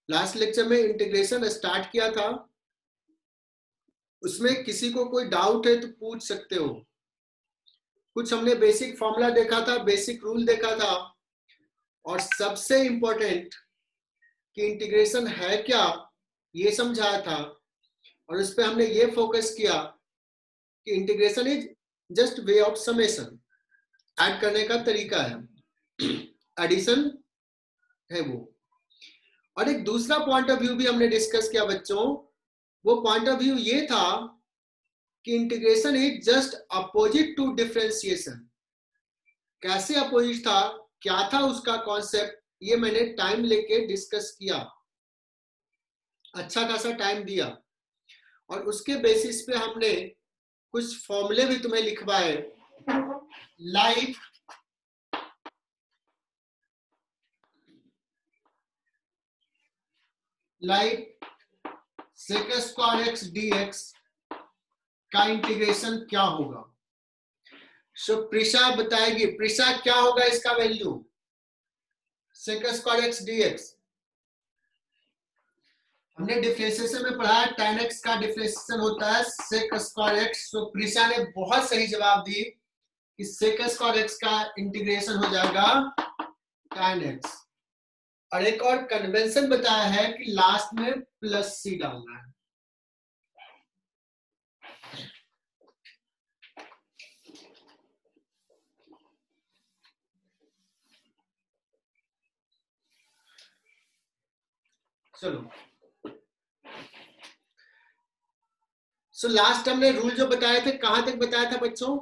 Last lecture में integration start किया था, उसमें किसी को कोई डाउट है तो पूछ सकते हो। कुछ हमने बेसिक फॉर्मूला देखा था, बेसिक रूल देखा था, और सबसे इंपॉर्टेंट कि इंटीग्रेशन है क्या ये समझाया था, और उस पर हमने ये फोकस किया कि integration is just way of summation, add करने का तरीका है, एडिशन है वो। और एक दूसरा पॉइंट ऑफ व्यू भी हमने डिस्कस किया बच्चों, वो पॉइंट ऑफ व्यू ये था कि integration is just opposite to differentiation. कैसे अपोजिट था, क्या था उसका कॉन्सेप्ट, ये मैंने टाइम लेके डिस्कस किया, अच्छा खासा टाइम दिया, और उसके बेसिस पे हमने कुछ फॉर्मूले भी तुम्हें लिखवाए, like sec square x dx का इंटीग्रेशन क्या होगा। सो प्रिशा बताएगी, प्रिशा क्या होगा इसका value, sec square x dx। हमने डिफरेंशिएशन में पढ़ा है tan x का डिफरेंशिएशन होता है sec स्क्वायर x। सो प्रिशा ने बहुत सही जवाब दी कि sec स्क्वायर x का इंटीग्रेशन हो जाएगा tan x। और एक और कन्वेंशन बताया है कि लास्ट में प्लस सी डालना है। चलो, सो लास्ट हमने रूल जो बताए थे, कहां तक बताया था बच्चों,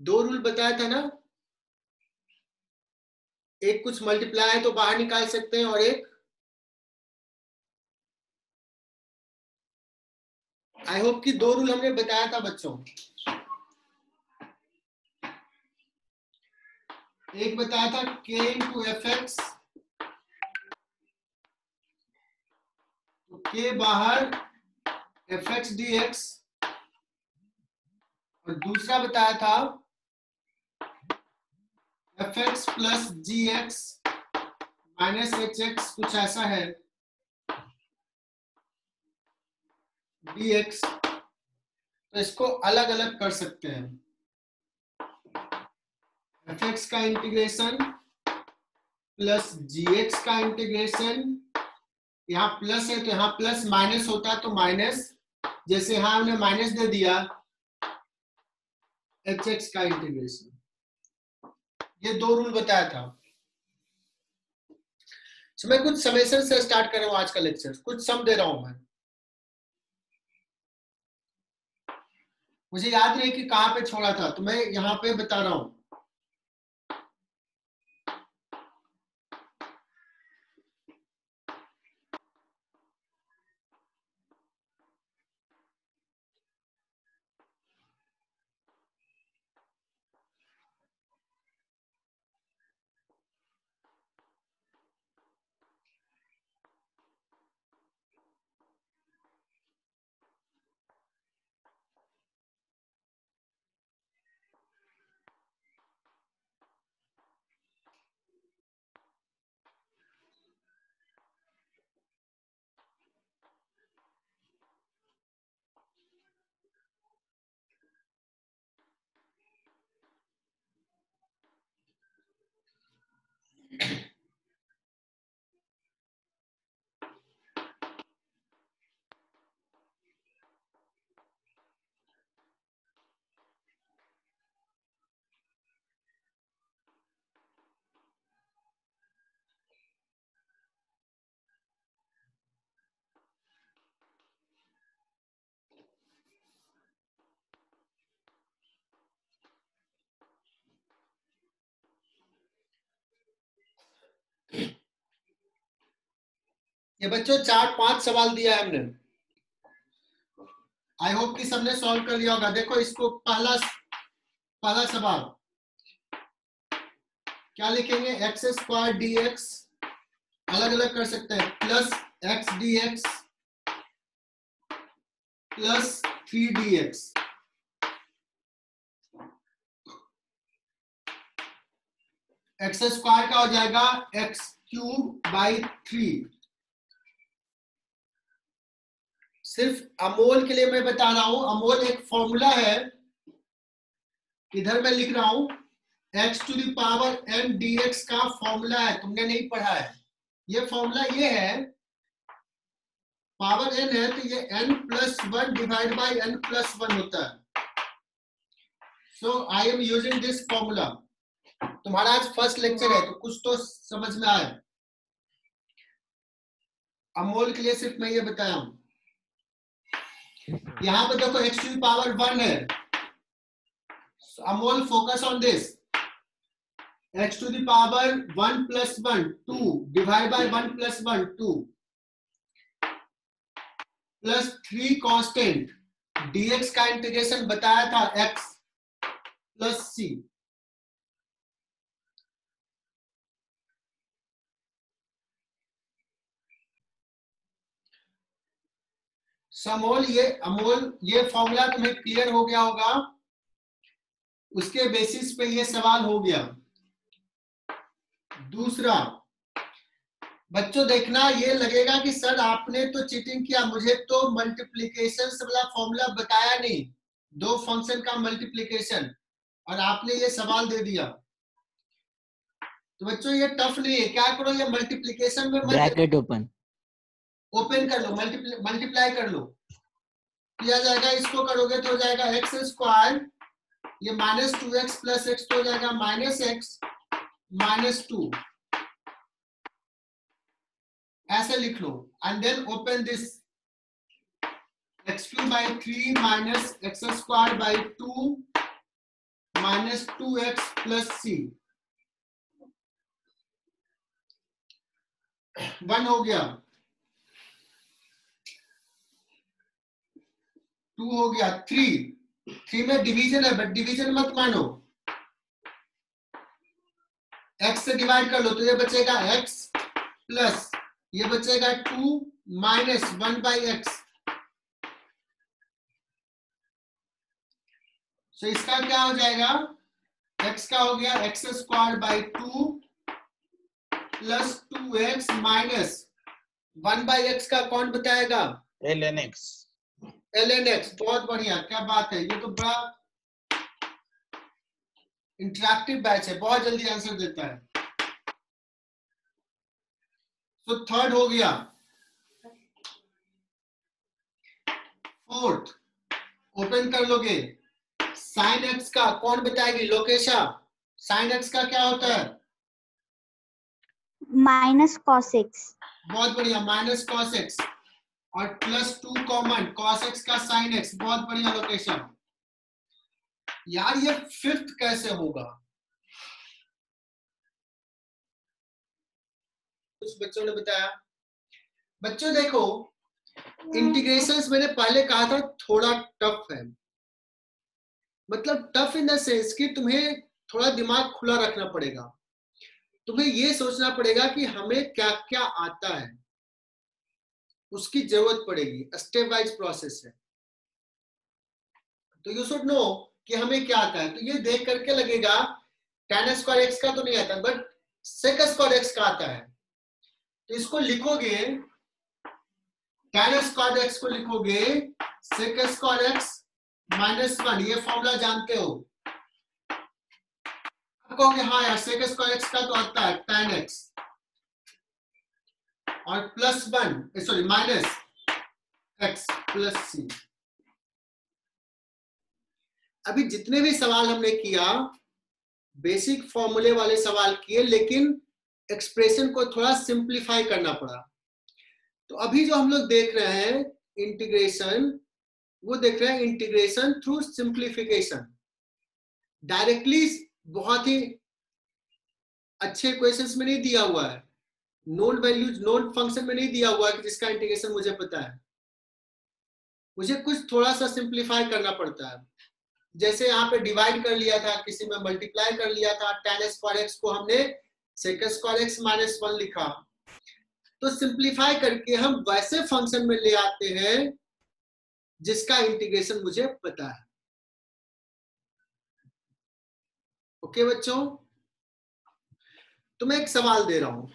2 रूल बताया था ना, एक कुछ मल्टीप्लाई है तो बाहर निकाल सकते हैं, और एक आई होप कि 2 रूल हमने बताया था बच्चों। एक बताया था k इंटू एफ एक्स, तो k बाहर एफ एक्स डी एक्स, और दूसरा बताया था एफ एक्स प्लस जी एक्स माइनस एच एक्स, कुछ ऐसा है डी एक्स। तो इसको अलग अलग कर सकते हैं, एफ एक्स का इंटीग्रेशन प्लस जी एक्स का इंटीग्रेशन, यहाँ प्लस है तो यहाँ प्लस, माइनस होता है तो माइनस, जैसे यहाँ हमने माइनस दे दिया, एच एक्स का इंटीग्रेशन। ये 2 रूल बताया था। तो मैं कुछ समेशन से स्टार्ट कर रहा हूं आज का लेक्चर, कुछ सम दे रहा हूं मैं। मुझे याद नहीं कि कहां पे छोड़ा था, तो मैं यहाँ पे बता रहा हूं। ये बच्चों 4-5 सवाल दिया है हमने, आई होप कि सबने सॉल्व कर लिया होगा। देखो इसको पहला सवाल क्या लिखेंगे, एक्स स्क्वायर डी एक्स, अलग अलग कर सकते हैं, plus x D x plus 3dx। X square का हो जाएगा एक्स क्यूब बाई 3। सिर्फ अमोल के लिए मैं बता रहा हूं, अमोल एक फॉर्मूला है, इधर मैं लिख रहा हूं x to the power n dx का फॉर्मूला है, तुमने नहीं पढ़ा है। ये फॉर्मूला ये है, पावर n है तो ये n plus 1 divide by n plus 1 होता है। So I am using this formula. तुम्हारा आज फर्स्ट लेक्चर है तो कुछ तो समझ में आए। अमोल के लिए सिर्फ मैं ये बताया हूं। यहां पे देखो x टू द पावर 1 है, Amol focus on this. x to the power 1 plus 1 2 divide by 1 plus 1 2 plus 3 constant dx का इंटीग्रेशन बताया था x plus c। अमोल ये फॉर्मूला तुम्हें क्लियर हो गया होगा, उसके बेसिस पे ये सवाल हो गया। दूसरा बच्चों देखना, ये लगेगा कि सर आपने तो चीटिंग किया, मुझे तो मल्टीप्लिकेशन वाला फॉर्मूला बताया नहीं, दो फंक्शन का मल्टीप्लिकेशन, और आपने ये सवाल दे दिया। तो बच्चों ये टफ नहीं है, क्या करो ये मल्टीप्लिकेशन में ब्रैकेट ओपन कर लो, मल्टीप्लाई कर लो, किया जाएगा। इसको करोगे तो हो जाएगा एक्स स्क्वायर, ये माइनस 2x प्लस एक्स तो हो जाएगा माइनस एक्स माइनस 2, ऐसे लिख लो। And then open this x cube by 3 minus x square by 2 minus 2x plus c, 1 हो गया, 2 हो गया, 3 में डिवीजन है बट डिवीजन मत मानो, x से डिवाइड कर लो तो ये बचेगा x प्लस ये बचेगा 2 माइनस 1 बाई एक्स। सो इसका क्या हो जाएगा, x का हो गया x square by 2 plus 2x minus 1 by x का कौन बताएगा, ln x। बहुत बढ़िया, क्या बात है, ये तो बड़ा इंटरैक्टिव बैच है, बहुत जल्दी आंसर देता है। तो थर्ड हो गया। फोर्थ ओपन कर लोगे, साइन एक्स का कौन बताएगी, लोकेशा, साइन एक्स का क्या होता है, माइनस कॉस एक्स। बहुत बढ़िया, माइनस कॉस एक्स, और प्लस 2 कॉमन, कॉस एक्स का साइन एक्स, बहुत बढ़िया लोकेशन। यार ये फिफ्थ कैसे होगा, कुछ बच्चों ने बताया। बच्चों देखो इंटीग्रेशंस मैंने पहले कहा था थोड़ा टफ है, मतलब टफ इन द सेंस कि तुम्हें थोड़ा दिमाग खुला रखना पड़ेगा, तुम्हें ये सोचना पड़ेगा कि हमें क्या क्या आता है, उसकी जरूरत पड़ेगी, स्टेप वाइज प्रोसेस है। तो यू शुड नो कि हमें क्या आता है। तो ये देख करके लगेगा tan स्क्वायर एक्स का तो नहीं आता, बट sec स्क्वायर एक्स का आता है। तो इसको लिखोगे, tan स्क्वायर एक्स को लिखोगे sec स्क्वायर एक्स माइनस 1, ये फॉर्मूला जानते हो। अब कहोगे हाँ यार sec स्क्वायर एक्स का तो आता है tan एक्स, और plus 1 sorry minus x plus c. अभी जितने भी सवाल हमने किया बेसिक फॉर्मूले वाले सवाल किए, लेकिन एक्सप्रेशन को थोड़ा सिंप्लीफाई करना पड़ा। तो अभी जो हम लोग देख रहे हैं इंटीग्रेशन, वो देख रहे हैं इंटीग्रेशन थ्रू सिंप्लीफिकेशन। डायरेक्टली बहुत ही अच्छे क्वेश्चंस में नहीं दिया हुआ है, नोन वैल्यूज नोन फंक्शन में नहीं दिया हुआ है कि जिसका इंटीग्रेशन मुझे पता है, मुझे कुछ थोड़ा सा सिंप्लीफाई करना पड़ता है। जैसे यहाँ पे डिवाइड कर लिया था, किसी में मल्टीप्लाई कर लिया था, tan स्क्वायर एक्स को हमने sec स्क्वायर एक्स माइनस 1 लिखा। तो सिंप्लीफाई करके हम वैसे फंक्शन में ले आते हैं जिसका इंटीग्रेशन मुझे पता है। ओके बच्चों, तो मैं एक सवाल दे रहा हूं।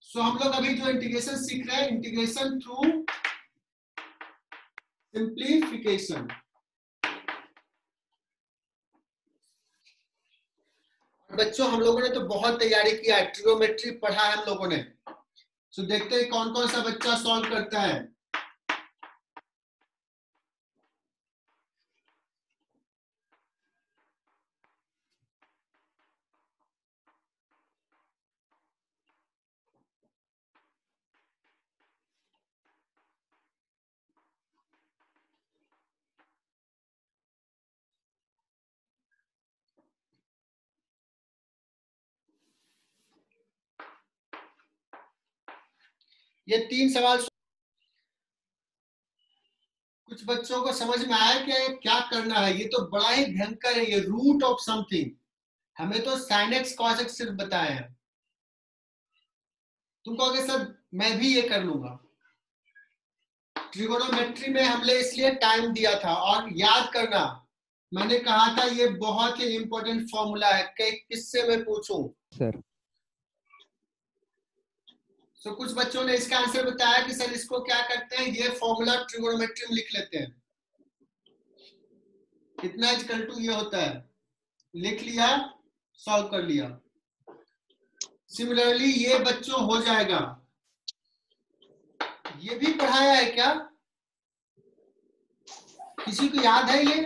सो हम लोग अभी जो इंटीग्रेशन सीख रहे हैं, इंटीग्रेशन थ्रू सिंप्लीफिकेशन। बच्चों हम लोगों ने तो बहुत तैयारी किया है, ट्रिगोमेट्री पढ़ा है हम लोगों ने। सो देखते हैं कौन कौन सा बच्चा सॉल्व करता है। ये 3 सवाल कुछ बच्चों को समझ में आया कि क्या करना है। ये तो बड़ा ही भयंकर है, ये रूट ऑफ समथिंग। हमें तो sin x cos x सिर्फ बताया है। तुम कहोगे सर मैं भी ये कर लूंगा। ट्रिगोनोमेट्री में हमने इसलिए टाइम दिया था। और याद करना, मैंने कहा था ये बहुत ही इंपॉर्टेंट फॉर्मूला है। किससे मैं पूछूं सर? सो कुछ बच्चों ने इसका आंसर बताया कि सर इसको क्या करते हैं, ये फॉर्मूला ट्रिगोनोमेट्री में लिख लेते हैं। कितना इक्वल टू ये होता है, लिख लिया, सॉल्व कर लिया। सिमिलरली ये बच्चों हो जाएगा। ये भी पढ़ाया है क्या, किसी को याद है ये?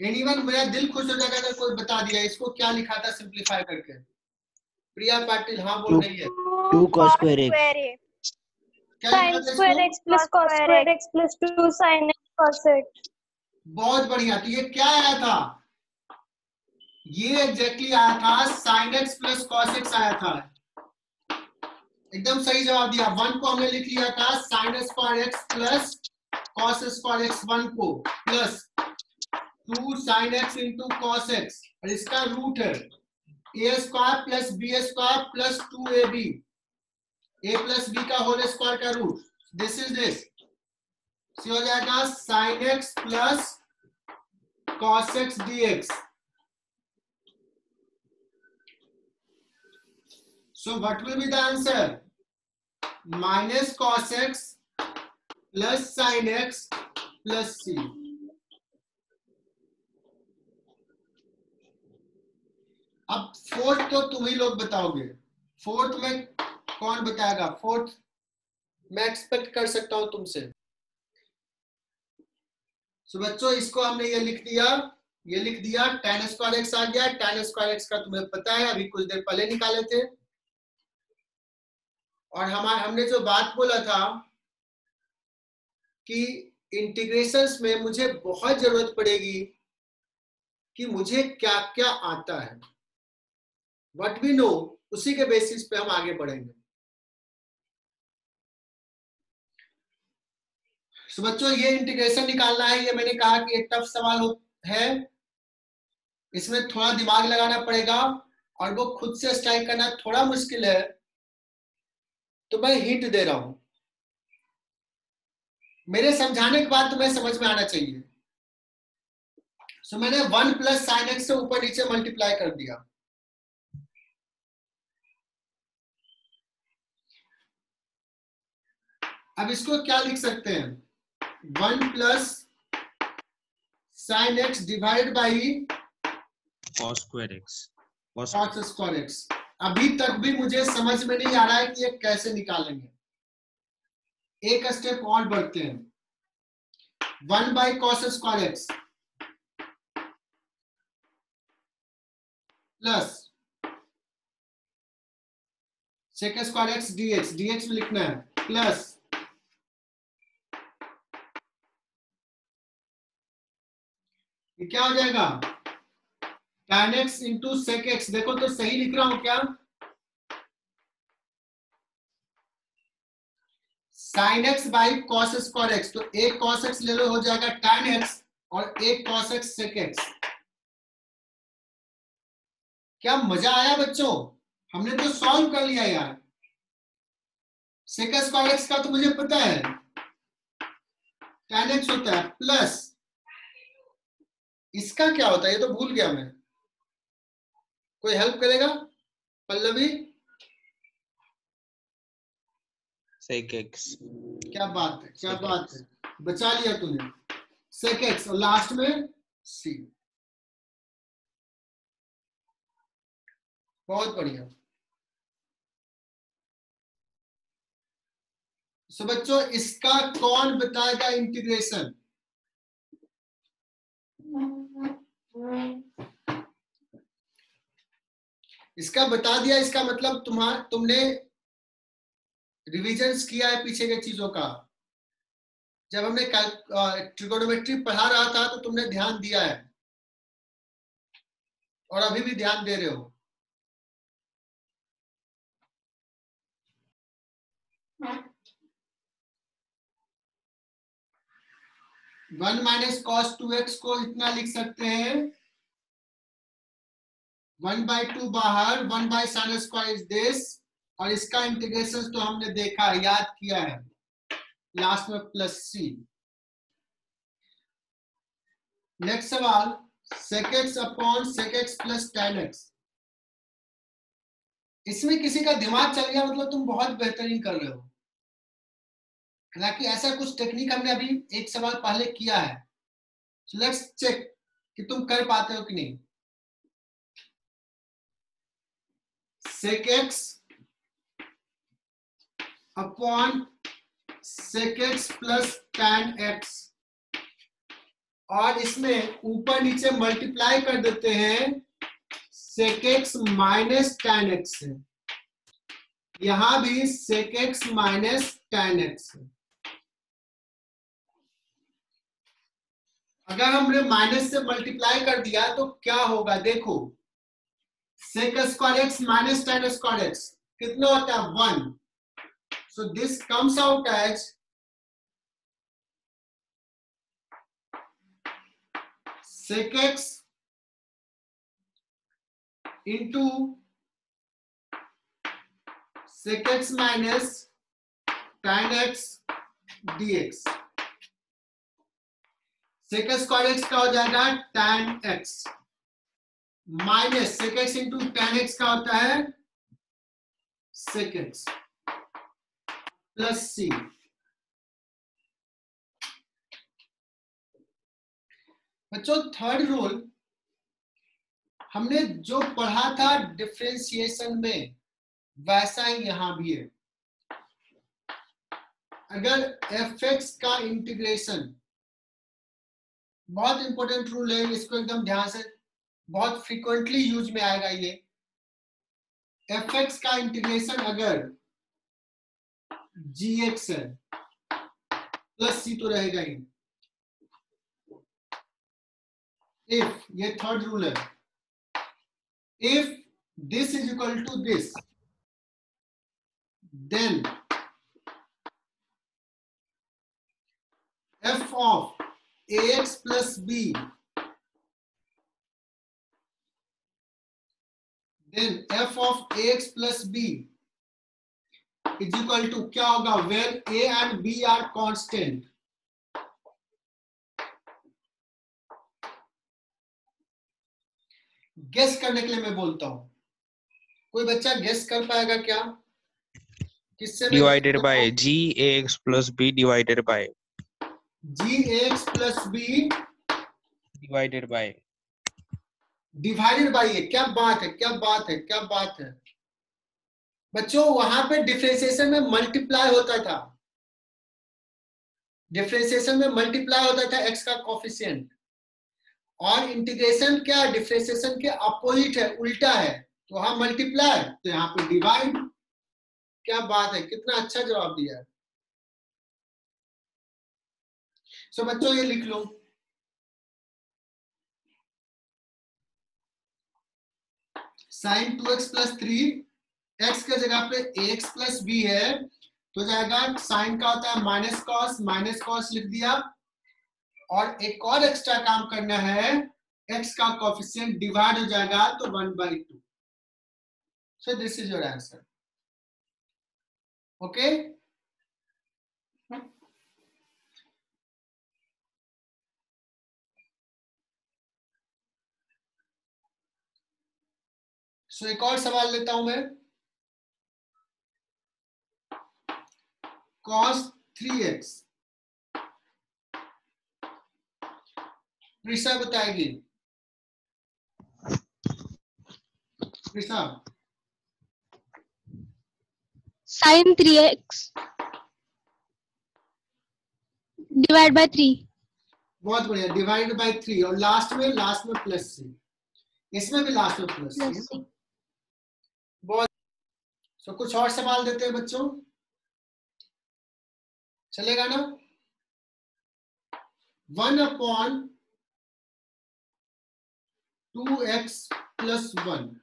एनीवन? मेरा दिल खुश हो जाएगा अगर कोई बता दिया। इसको क्या लिखा था सिंप्लीफाई करके? प्रिया पाटिल हाँ बोल रही है। 2 cos square x। क्या sin लिखा था square इसको? x plus cos square x plus 2 sin x cos x। बहुत बढ़िया। तो ये क्या आया था? ये एग्जैक्टली आया था sin x plus cos x आया था। एकदम सही जवाब दिया। 1 को हमने लिख लिया था sin square x plus cos square x 1 को plus 2 sin x into cos x, और इसका रूट है a square plus b square plus 2ab, a plus b का होल स्क्वायर का रूट। This is this. हो जाएगा sin x plus cos x dx। So what will be the answer? Minus cos x plus sin x plus c। अब fourth तो तुम ही लोग बताओगे। Fourth में कौन बताएगा? फोर्थ मैं एक्सपेक्ट कर सकता हूं तुमसे। सो बच्चों इसको हमने ये लिख दिया, ये लिख दिया। tan स्क्वायर x आ गया। tan स्क्वायर x का तुम्हें पता है, अभी कुछ देर पहले निकाले थे। और हमने जो बात बोला था कि इंटीग्रेशंस में मुझे बहुत जरूरत पड़ेगी कि मुझे क्या क्या आता है, व्हाट वी नो, उसी के बेसिस पे हम आगे बढ़ेंगे। तो बच्चों ये इंटीग्रेशन निकालना है। ये मैंने कहा कि एक टफ सवाल है, इसमें थोड़ा दिमाग लगाना पड़ेगा और वो खुद से स्ट्राइक करना थोड़ा मुश्किल है। तो मैं हिंट दे रहा हूं, मेरे समझाने के बाद तुम्हें समझ में आना चाहिए। सो मैंने 1 प्लस साइन एक्स से ऊपर नीचे मल्टीप्लाई कर दिया। अब इसको क्या लिख सकते हैं? 1 plus sine x divide by cos square x। cos square x. अभी तक भी मुझे समझ में नहीं आ रहा है कि ये कैसे निकालेंगे। एक स्टेप और बढ़ते हैं। 1 by cos square x plus sec square x dx, dx में लिखना है प्लस ये क्या हो जाएगा? tan x into sec x. देखो तो सही लिख रहा हूं क्या? sin x by cos square x. तो एक cos x ले लो, हो जाएगा tan x, और एक cos x sec x। क्या मजा आया बच्चों? हमने तो सॉल्व कर लिया यार। सेक स्क्वायर एक्स का तो मुझे पता है tan x होता है, प्लस इसका क्या होता है ये तो भूल गया मैं। कोई हेल्प करेगा? पल्लवी? sec x, क्या बात है, क्या Sec बात x. है, बचा लिया तूने। sec x और लास्ट में c। बहुत बढ़िया। सो बच्चों, इसका कौन बताएगा इंटीग्रेशन? इसका बता दिया, इसका मतलब तुमने रिविजन्स किया है पीछे के चीजों का। जब हमने ट्रिगोनोमेट्री पढ़ा रहा था तो तुमने ध्यान दिया है और अभी भी ध्यान दे रहे हो। वन माइनस कॉस 2x को इतना लिख सकते हैं, 1/2 बाहर, 1/sin स्क्वायर इज दिस, और इसका इंटीग्रेशन तो हमने देखा, याद किया है, लास्ट में प्लस c। नेक्स्ट सवाल, sec x upon sec x plus tan x। इसमें किसी का दिमाग चल गया मतलब तुम बहुत बेहतरीन कर रहे हो। हालांकि ऐसा कुछ टेक्निक हमने अभी एक सवाल पहले किया है, so लेट्स चेक कि तुम कर पाते हो कि नहीं। sec x upon sec x plus tan x, और इसमें ऊपर नीचे मल्टीप्लाई कर देते हैं sec x minus tan x से, यहां भी sec x minus tan x से। अगर हमने माइनस से मल्टीप्लाई कर दिया तो क्या होगा, देखो, sec square x minus tan square x कितना होता है, 1। So this comes out as sec x into sec x minus tan x dx। sec square x का हो जाएगा tan x, minus sec x into tan x का होता है sec x plus c। बच्चों, थर्ड रूल हमने जो पढ़ा था डिफरेंशिएशन में वैसा ही यहां भी है। अगर fx का इंटीग्रेशन, बहुत इंपॉर्टेंट रूल है, इसको एकदम ध्यान से, बहुत फ्रीक्वेंटली यूज में आएगा ये। fx का इंटीग्रेशन अगर gx है प्लस c तो रहेगा ही। इफ, ये थर्ड रूल है, if this is equal to this, then f of ax plus b, then f of ax plus b is equal to क्या होगा, where a and b are constant। Guess करने के लिए मैं बोलता हूं, कोई बच्चा गेस कर पाएगा क्या, किससे मैं Divided by g(ax plus b) divided by gx plus b divided by divided by a. क्या बात है, क्या बात है, क्या बात है बच्चों, वहां पे डिफरेंशिएशन में मल्टीप्लाई होता था, डिफरेंशिएशन में मल्टीप्लाई होता था x का कोफिशिएंट, और इंटीग्रेशन क्या, डिफरेंशिएशन के अपोजिट है, उल्टा है, तो वहां मल्टीप्लाई तो यहाँ पे डिवाइड। क्या बात है, कितना अच्छा जवाब दिया है। सो बच्चों, ये लिख लो, साइन 2x प्लस 3, x के जगह पे ax प्लस b है तो जाएगा, साइन का होता है माइनस कॉस लिख दिया, और एक और एक्स्ट्रा काम करना है, x का कोफिशिएंट डिवाइड हो जाएगा तो 1/2। So this is your answer. Okay, so एक और सवाल लेता हूं मैं। cos 3x ऋषा बताएगी। ऋषा Sin 3x divide by 3. बहुत बढ़िया, डिवाइड बाय 3 और लास्ट में प्लस सी, इसमें भी लास्ट में प्लस Plus सी। C. बहुत सो कुछ और सवाल देते हैं बच्चों, चलेगा ना। 1/2x + 1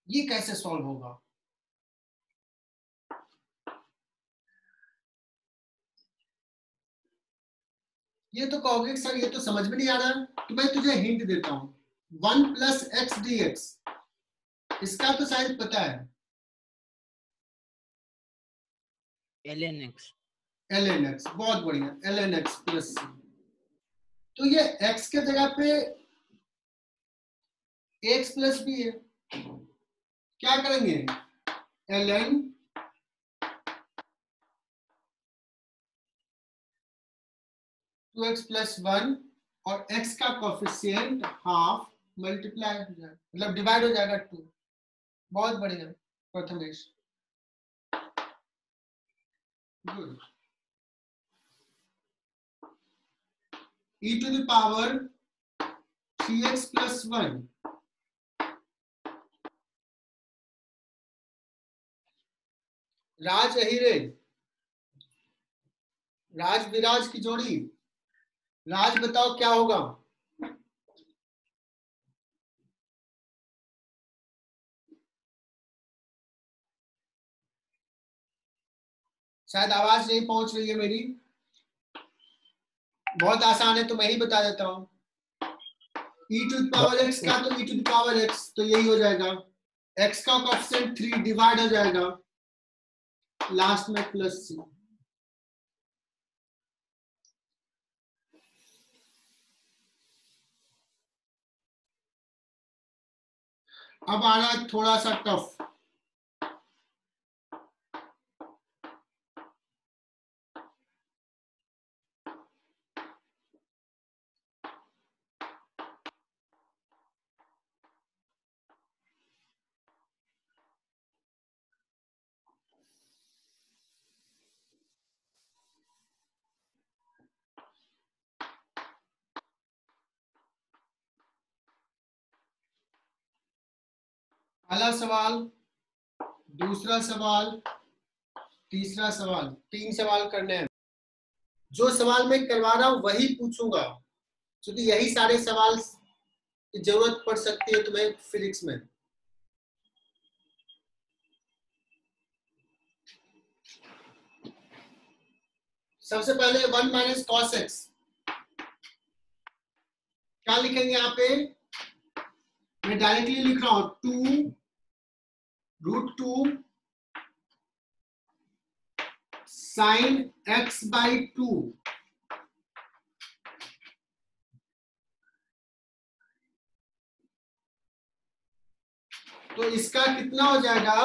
ये कैसे सॉल्व होगा? ये तो कहोगे सर ये तो समझ में नहीं आ रहा, तो मैं तुझे हिंट देता हूं। 1 + x dx इसका तो शायद पता है, ln x। ln x, बहुत बढ़िया, ln x + c। तो ये x के जगह पे x + b है, क्या करेंगे? ln 2x + 1 और x का कोफिशिएंट हाफ मल्टीप्लाई हो जाएगा, मतलब डिवाइड हो जाएगा 2। बहुत बढ़िया प्रथमेश, गुड। e⁻³ 3x + 1 राज अहिरे, राज विराज की जोड़ी, राज बताओ क्या होगा? शायद आवाज नहीं पहुंच रही है मेरी, बहुत आसान है तो मैं ही बता देता हूं। e⁻x का तो e⁻x तो यही हो जाएगा, x का कोएफिशिएंट 3 डिवाइड हो जाएगा, लास्ट में प्लस c। अब आ रहा है थोड़ा सा टफ। पहला सवाल, दूसरा सवाल, तीसरा सवाल, 3 सवाल करने हैं। जो सवाल मैं करवा रहा हूं वही पूछूंगा, क्योंकि यही सारे सवाल की जरूरत पड़ सकती है तुम्हें फिजिक्स में। सबसे पहले 1 - cos x, क्या लिखेंगे यहाँ पे? मैं डायरेक्टली लिख रहा हूं 2√2 sin x/2 तो इसका कितना हो जाएगा?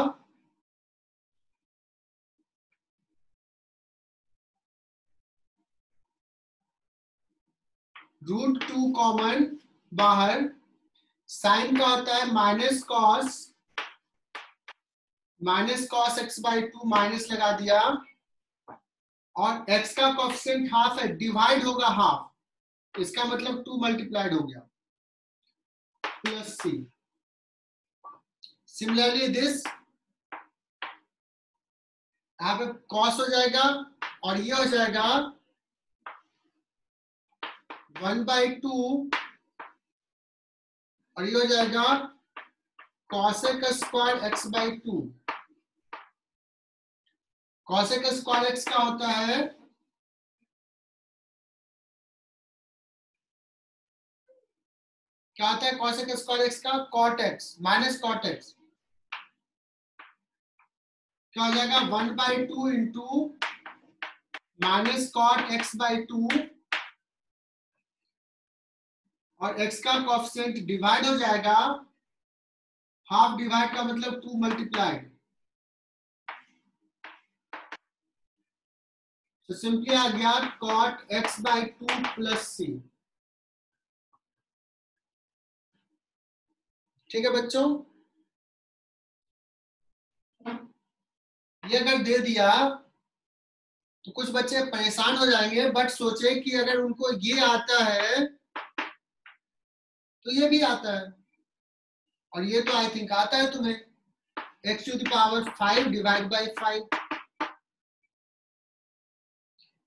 √2 कॉमन बाहर, साइन का होता है -cos x/2 माइनस लगा दिया, और x का कोएफिशिएंट हाफ है, डिवाइड होगा हाफ, इसका मतलब 2 मल्टीप्लाइड हो गया, प्लस c। सिमिलरली दिस यहाँ पे cos हो जाएगा और ये हो जाएगा 1/2 और ये हो जाएगा cosec² x/2। cosec² x का होता है क्या आता है? cosec² x का cot x minus cot x, क्या हो जाएगा? 1/2 इंटू -cot x/2 और x का कोएफिशिएंट डिवाइड हो जाएगा, हाफ डिवाइड का मतलब 2 मल्टीप्लाइड, तो सिंपली आ गया cot x by 2 plus c। ठीक है बच्चों, ये अगर दे दिया तो कुछ बच्चे परेशान हो जाएंगे, बट सोचे कि अगर उनको ये आता है तो ये भी आता है, और ये तो आई थिंक आता है तुम्हें, x to the power 5 divide by 5।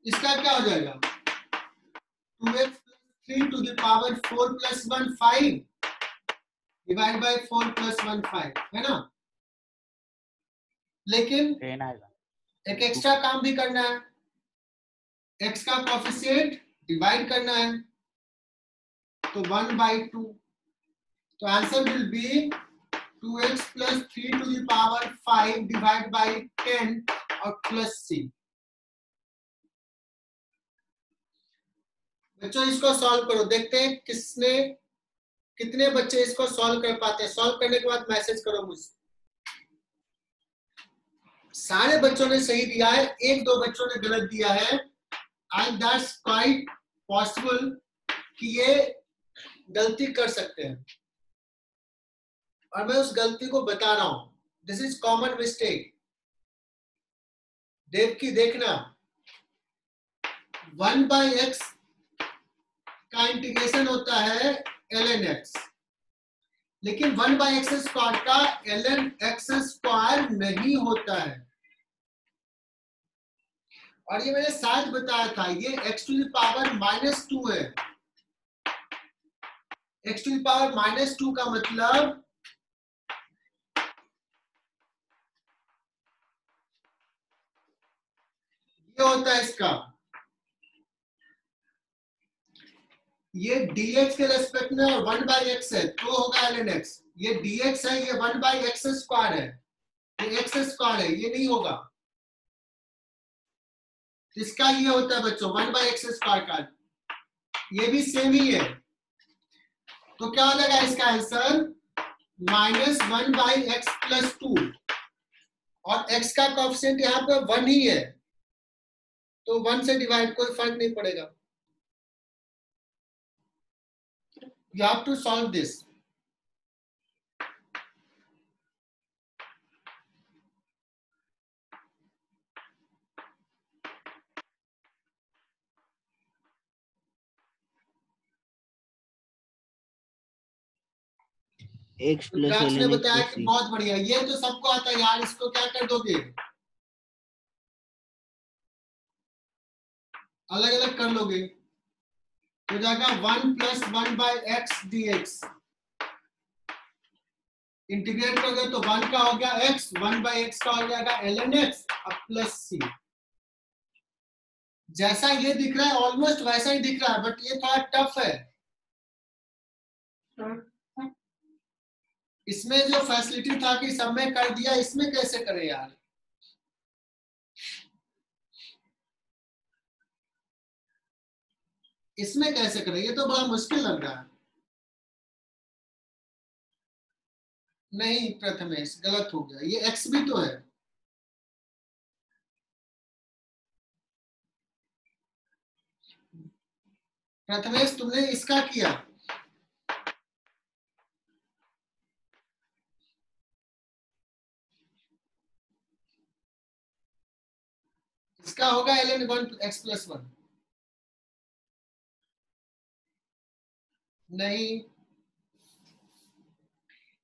इसका क्या हो जाएगा 2x plus 3 to the power 4 plus 1 5 divide by 4 plus 1 5, है ना। लेकिन 10 आएगा। एक एक्स्ट्रा काम भी करना है, x का कोएफिशिएंट डिवाइड करना है, तो 1 by 2, तो answer will be 2x plus 3 to the power 5 divide by 10 और प्लस c। बच्चों इसको सॉल्व करो, देखते हैं कितने बच्चे इसको सॉल्व कर पाते हैं। सॉल्व करने के बाद मैसेज करो मुझसे। सारे बच्चों ने सही दिया है, एक दो बच्चों ने गलत दिया है, एंड दैट्स क्वाइट पॉसिबल कि ये गलती कर सकते हैं, और मैं उस गलती को बता रहा हूं। This is common mistake. Devki देखना, 1 by x का इंटीग्रेशन होता है ln x, लेकिन 1 by x स्क्वायर का ln x स्क्वायर नहीं होता है, और ये मैंने शायद बताया था, ये x to the power -2 है। x to the power -2 का मतलब ये होता है इसका, ये dx के रेस्पेक्ट में और 1 by x है तो होगा ln x। ये dx है, ये 1 by x स्क्वायर है, ये x स्क्वायर है, ये नहीं होगा। इसका ये होता है बच्चों 1 by x स्क्वायर का, ये भी सेम ही है। तो क्या हो जाएगा इसका आंसर -1 by x plus 2, और x का कोएफिशिएंट यहाँ पे 1 ही है, तो 1 से डिवाइड, कोई फर्क नहीं पड़ेगा। You have to solve this. x plus रुद्राक्ष ने ln x बताया plus कि c। बहुत बढ़िया, ये तो सबको आता है यार, इसको क्या कर दोगे, अलग अलग कर लोगे, हो जाएगा 1 plus 1 by x dx। Integrate करोगे तो 1 का हो गया x, 1 by x का हो जाएगा ln x अब प्लस c। जैसा ये दिख रहा है ऑलमोस्ट वैसा ही दिख रहा है, बट ये थोड़ा टफ है। इसमें जो फैसिलिटी था कि सब में कर दिया, इसमें कैसे करें यार। इसमें कैसे करें, ये तो बड़ा मुश्किल लग रहा है। नहीं प्रथमेश, गलत हो गया, ये x भी तो है। प्रथमेश तुमने इसका किया, इसका होगा ln 1 x plus 1। नहीं,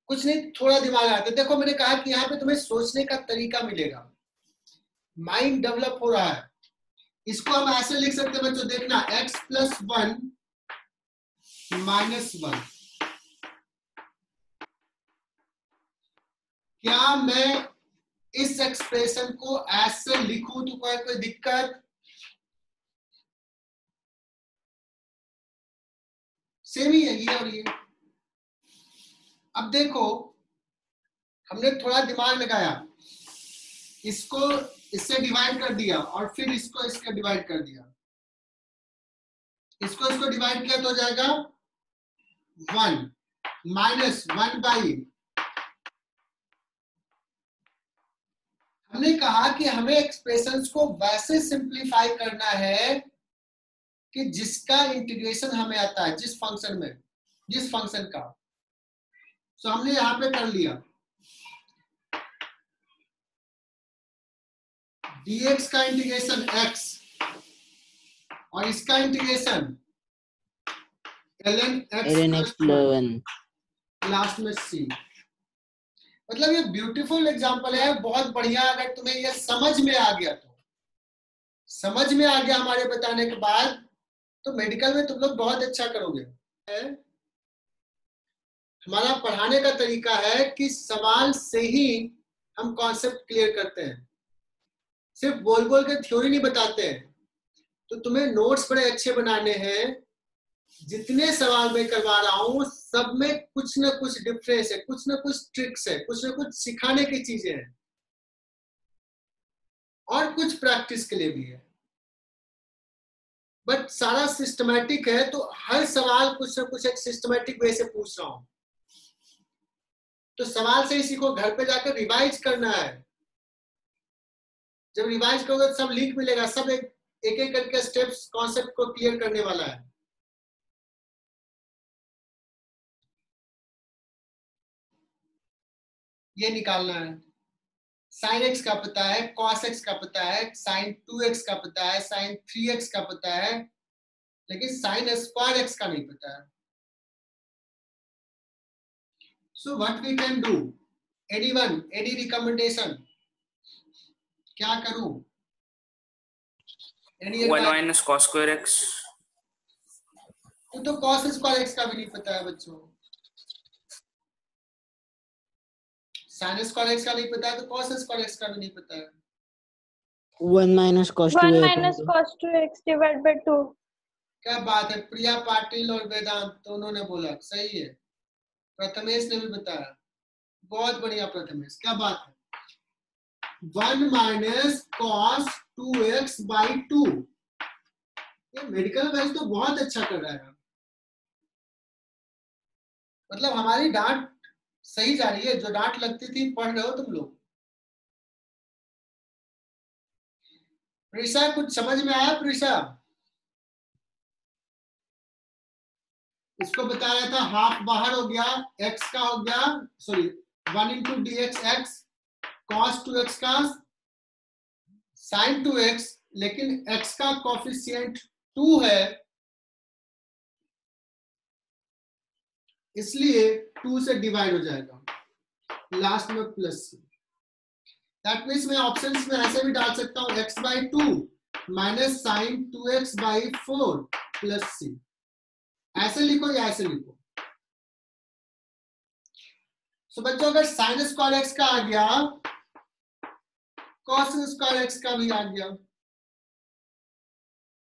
कुछ नहीं, थोड़ा दिमाग आता है। देखो मैंने कहा कि यहाँ पे तुम्हें सोचने का तरीका मिलेगा, माइंड डेवलप हो रहा है। इसको हम ऐसे लिख सकते हैं बच्चों, देखना x plus 1 minus 1। क्या मैं इस एक्सप्रेशन को ऐसे लिखूं तो कोई दिक्कत? सेम ही है ये और ये। अब देखो हमने थोड़ा दिमाग लगाया, इसको इससे डिवाइड कर दिया और फिर इसको इसका डिवाइड कर दिया, इसको डिवाइड किया तो हो जाएगा 1 माइनस 1 बाई, हमने कहा कि हमें एक्सप्रेशंस को वैसे सिंप्लीफाई करना है कि जिसका इंटीग्रेशन हमें आता है, जिस फंक्शन में, जिस फंक्शन का। सो हमने यहां पे कर लिया dx का इंटीग्रेशन x और इसका integration ln x plus 1 last में c। मतलब ये ब्यूटीफुल एग्जांपल है, बहुत बढ़िया। अगर तुम्हें ये समझ में आ गया, तो समझ में आ गया हमारे बताने के बाद, तो मेडिकल में तुम लोग बहुत अच्छा करोगे। हमारा पढ़ाने का तरीका है कि सवाल से ही हम कॉन्सेप्ट क्लियर करते हैं, सिर्फ बोल बोल के थ्योरी नहीं बताते हैं। तो तुम्हें नोट्स बड़े अच्छे बनाने हैं। जितने सवाल मैं करवा रहा हूं सब में कुछ ना कुछ डिफरेंस है, कुछ ना कुछ ट्रिक्स है, कुछ ना कुछ सिखाने की चीजें हैं और कुछ प्रैक्टिस के लिए भी है। बट सारा सिस्टमैटिक है, तो हर सवाल कुछ ना कुछ एक सिस्टमैटिक वे से पूछ रहा हूं। तो सवाल से ही सीखो, घर पे जाकर रिवाइज करना है। जब रिवाइज करोगे सब लिंक मिलेगा, सब एक एक करके स्टेप्स कॉन्सेप्ट को क्लियर करने वाला है। ये निकालना है, साइन एक्स का पता है, कॉस एक्स का पता है, साइन 2x का पता है, साइन 3x का पता है, लेकिन साइन स्क्वायर एक्स का नहीं पता है। So what we can do, anyone, any recommendation, क्या करूं? 1 माइनस कॉस स्क्वायर एक्स। तो कॉस स्क्वायर एक्स का भी नहीं पता है बच्चों। साइन स्क्वायर एक्स का नहीं पता है तो कॉस स्क्वायर एक्स का भी नहीं पता है। 1 minus cos 1 2a minus cos 2x divided by 2. क्या बात है, प्रिया पाटिल और वेदांत दोनों ने बोला सही है। प्रथमेश ने भी बताया, बहुत बढ़िया प्रथमेश, क्या बात है। 1 माइनस कॉस 2x बाई 2। ये मेडिकल वाइज तो बहुत अच्छा कर रहा है। मतलब हमारी डांट सही जा रही है, जो डांट लगती थी पढ़ रहे हो तुम लोग। प्रिशा कुछ समझ में आया? प्रिशा इसको बता रहा था, हाफ बाहर हो गया, x का हो गया, sorry 1 into D x x, cos 2x का साइन 2x, लेकिन x का कॉफिशिएंट 2 है, इसलिए 2 से डिवाइड हो जाएगा, लास्ट में प्लस। दैट मीन्स मैं ऑप्शंस में ऐसे भी डाल सकता हूं, x बाई 2 minus sine 2x by 4 plus c। ऐसे लिखो या ऐसे लिखो। सो बच्चों अगर साइन स्क्वायर एक्स का आ गया, कॉस स्क्वायर एक्स का भी आ गया,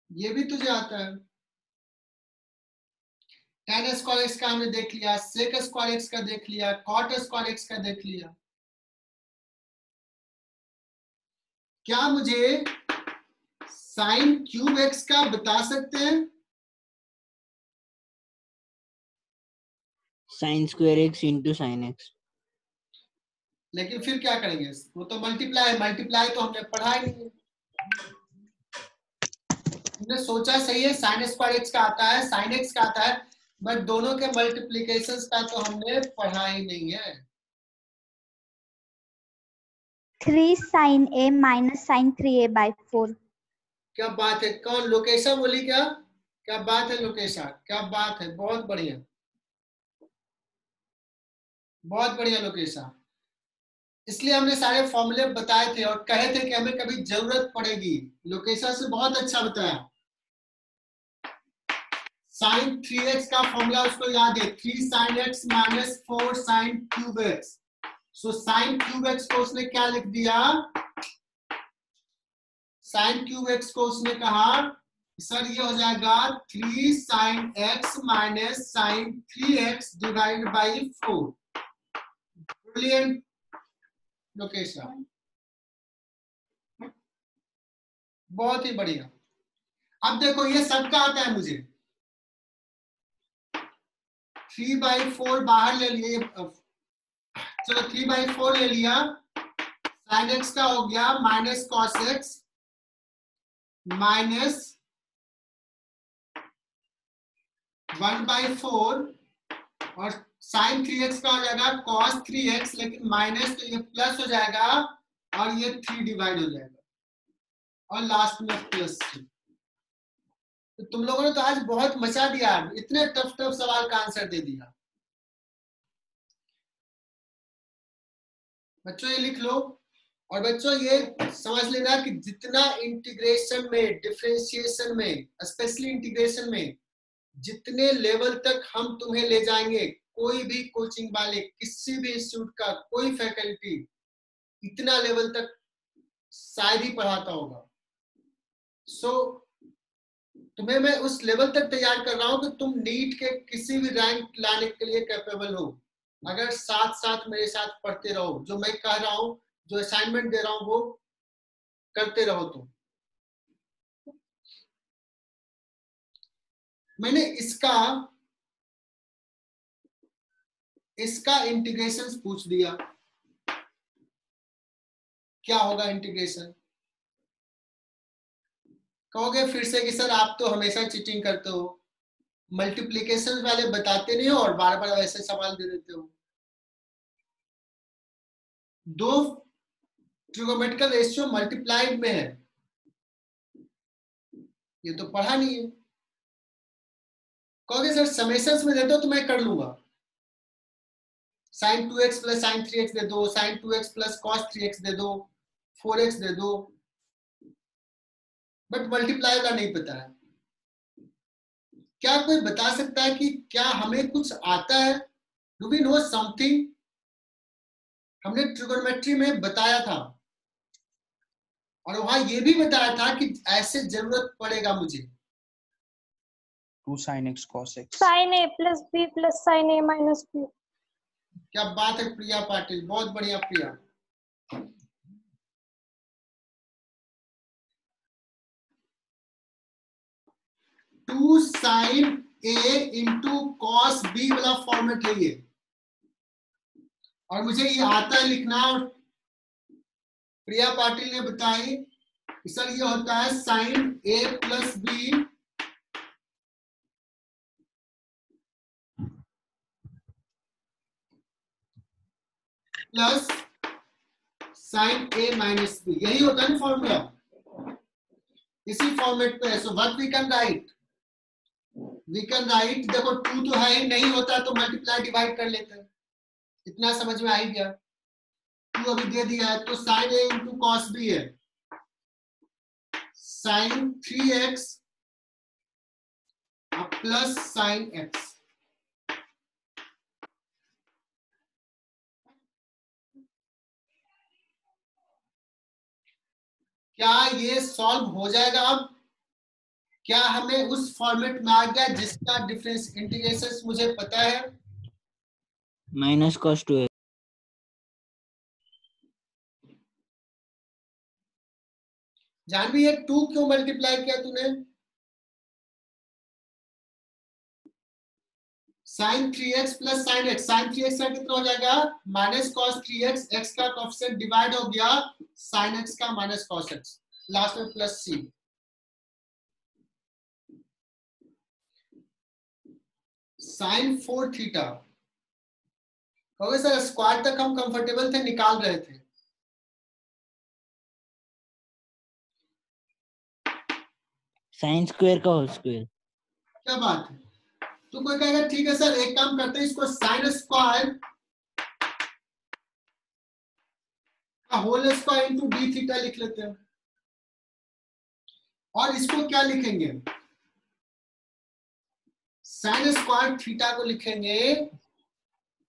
ये भी तुझे आता है। tan स्क्वायर एक्स का हमने देख लिया, sec स्क्वायर एक्स का देख लिया, cot स्क्वायर एक्स का देख लिया। क्या मुझे साइन क्यूब एक्स का बता सकते हैं? sin square x into sin x. लेकिन फिर क्या करेंगे, वो तो मल्टीप्लाई है, मल्टीप्लाई तो हमने पढ़ा ही नहीं है। हमने सोचा सही है साइन स्क्वायर एक्स का आता है, साइन एक्स का आता है, बट दोनों के मल्टीप्लीकेशन का तो हमने पढ़ा ही नहीं है। 3 sin a minus sin 3a by 4. क्या बात है, कौन लोकेशा बोली? क्या क्या बात है लोकेशा, क्या बात है, बहुत बढ़िया, बहुत बढ़िया लोकेशा। इसलिए हमने सारे फॉर्मूले बताए थे और कहे थे कि हमें कभी जरूरत पड़ेगी। लोकेशा से बहुत अच्छा बताया। साइन 3x का फॉर्मूला उसको याद है, 3 sin x minus 4 sin cube x. So sine cube x को उसने क्या लिख दिया, साइन क्यूब एक्स को उसने कहा सर ये हो जाएगा 3 sin x minus sine 3x divide by 4। Brilliant Lokesha, बहुत ही बढ़िया। अब देखो ये सबका आता है मुझे, 3/4 बाहर ले लिए, चलो 3/4 ले लिया, साइन एक्स का हो गया माइनस कॉस एक्स माइनस 1/4 और साइन 3x का हो जाएगा कॉस 3x, लेकिन माइनस तो ये प्लस हो जाएगा और ये 3 डिवाइड हो जाएगा और लास्ट में प्लस 3। तो तुम लोगों ने तो आज बहुत मचा दिया, इतने टफ सवाल का आंसर दे दिया। बच्चों ये लिख लो, और बच्चों ये समझ लेना कि जितना इंटीग्रेशन में, डिफरेंशिएशन में, स्पेशली इंटीग्रेशन में जितने लेवल तक हम तुम्हें ले जाएंगे, कोई भी कोचिंग वाले, किसी भी इंस्टीट्यूट का कोई फैकल्टी इतना लेवल तक शायद ही पढ़ाता होगा। सो तुम्हें मैं उस लेवल तक तैयार कर रहा हूं कि तुम नीट के किसी भी रैंक लाने के लिए कैपेबल हो, अगर साथ साथ मेरे साथ पढ़ते रहो, जो मैं कह रहा हूं, जो असाइनमेंट दे रहा हूं वो करते रहो। तुम मैंने इसका इंटीग्रेशन पूछ दिया, क्या होगा इंटीग्रेशन? कहोगे फिर से कि सर आप तो हमेशा चीटिंग करते हो, मल्टीप्लिकेशन वाले बताते नहीं हो और बार बार वैसे सवाल दे देते हो। दो ट्रिगोमेट्रिकल रेशियो मल्टीप्लाइड में है, ये तो पढ़ा नहीं है। कहोगे सर समेशंस में दे दो तो मैं कर लूंगा, sin 2x plus sin 3x दे दो, sin 2x plus cos 3x दे दो, 4x दे दो, बट मल्टीप्लाई का नहीं पता है। क्या कोई बता सकता है कि क्या हमें कुछ आता है? Do we know something? हमने ट्रिगोनोमेट्री में बताया था और वहां ये भी बताया था कि ऐसे जरूरत पड़ेगा मुझे 2 sin x cos x। sin a plus b plus sin a minus b। क्या बात है प्रिया पाटिल, बहुत बढ़िया प्रिया। टू साइन ए इंटू कॉस बी वाला फॉर्मेट है ये, और मुझे ये आता है लिखना। और प्रिया पाटिल ने बताई सर ये होता है sine A plus B plus sine A minus B, यही होता है ना फॉर्मूला, इसी फॉर्मेट पे है। So what we can write, देखो 2 तो है ही, नहीं होता तो मल्टीप्लाई डिवाइड कर लेते हैं, इतना समझ में आ ही गया। 2 अभी दे दिया है तो साइन ए इंटू कॉस बी है sine 3x plus sine x। क्या ये सॉल्व हो जाएगा? अब क्या हमें उस फॉर्मेट में आ गया जिसका डिफरेंस इंटीग्रेशन मुझे पता है? Minus cos 2x। जानवी ये 2 क्यों मल्टीप्लाई किया तूने? Sine 3x plus sine x, sine 3x का कितना हो जाएगा माइनस कॉस 3x, x का कोएफिशिएंट डिवाइड हो गया साइन x का माइनस कॉस x, लास्ट में प्लस c। साइन 4 थीटा, कहोगे सर स्क्वायर तक हम कंफर्टेबल थे, निकाल रहे थे। साइन स्क्वायर का होल स्क्वायर। क्या बात है? तो कोई कहेगा ठीक है सर एक काम करते हैं, इसको साइन स्क्वायर का whole square into d theta लिख लेते हैं, और इसको क्या लिखेंगे? साइन स्क्वायर थीटा को लिखेंगे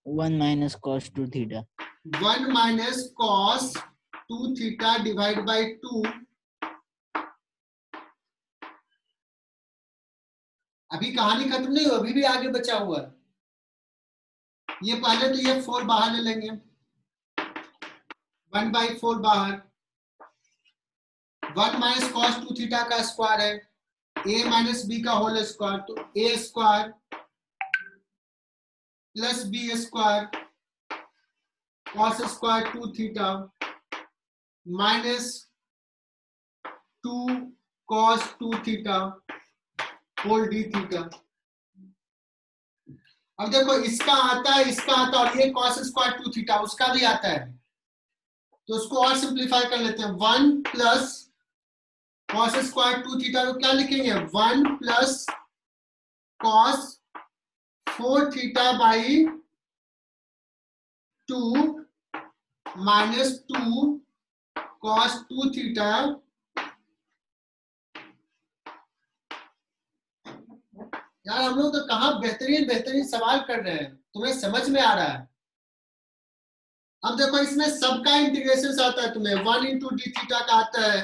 1 minus cos 2 theta. 1 minus cos 2 theta divide by 2। अभी कहानी खत्म नहीं हुई, अभी भी आगे बचा हुआ है। ये पहले तो ये 4 बाहर ले लेंगे, 1/4 बाहर, 1 माइनस कॉस 2 थीटा का स्क्वायर है, a माइनस बी का होल स्क्वायर, तो a square plus B square cos square 2 theta minus 2 cos 2 theta whole d theta. अब देखो इसका आता है, इसका आता है, और ये कॉस स्क्वायर 2 थीटा उसका भी आता है, तो उसको और सिंप्लीफाई कर लेते हैं। 1 प्लस कॉस स्क्वायर 2 थीटा को क्या लिखेंगे, 1 plus cos 4 theta by 2 minus 2 cos 2 theta. यार हम लोग तो कहाँ बेहतरीन बेहतरीन सवाल कर रहे हैं, तुम्हें समझ में आ रहा है। अब देखो इसमें सबका इंटीग्रेशन आता है तुम्हें, 1 इंटू डी थीटा का आता है,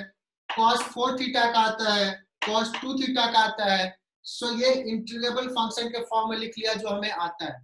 cos 4 थीटा का आता है, cos 2 थीटा का आता है। सो ये इंटीग्रेबल फंक्शन के फॉर्म में लिख लिया जो हमें आता है।